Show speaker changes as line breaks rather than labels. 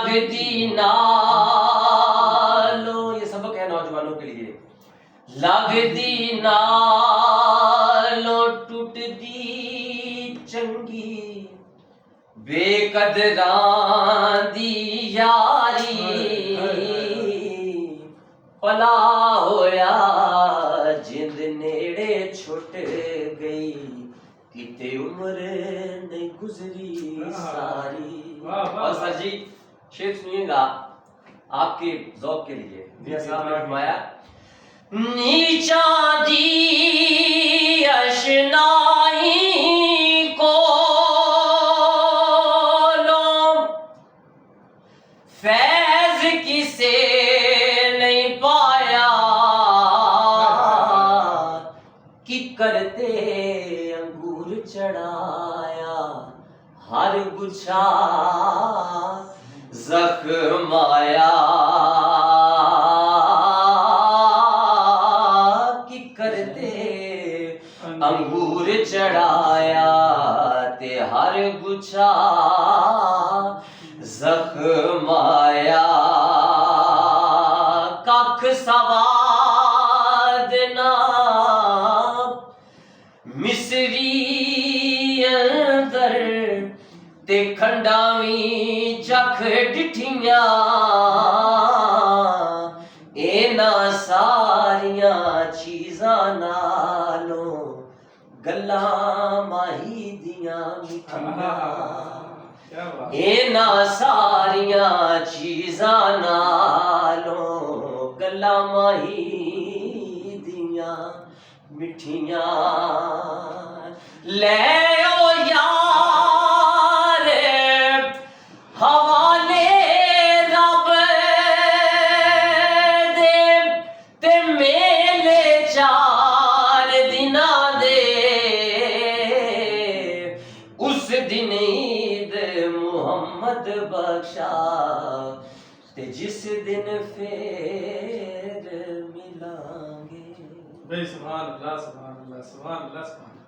लगदी नालो, ये सबक है नौजवानों के लिए। लगदी नालो टुटदी चंगी, बेकदरां दी यारी, भला होया जिंद नेड़े छुट गई, किते उम्र नहीं गुजरी सारी। और सर जी शेर सुनिएगा आपके ज़ौक़ के लिए। दिया साहब ने फरमाया, नीचा दी अशनाई को लो, फैज़ किसे नहीं पाया, कि करते अंगूर चढ़ाया, हर गुच्छा ज़ख्माया, कि करते अंगूर चढ़ाया, ते हर गुच्छा ज़ख्माया, कख सवाद ना मिसरी अंदर, ते खंडावी जख डिठियां, एना सारियां चीज़ां नालों गल्लां माही दियां मिठियां, एना सारियां चीज़ां नालों गल्लां माही दियां मिठियां। ले ओ यार हवाले रब दे, ते मेले चार दिनां दे, उस दिन ईद मुहम्मद बख्शा, ते जिस दिन फिर मिलांगे।
सुभान अल्लाह सुभान अल्लाह सुभान अल्लाह सुभान।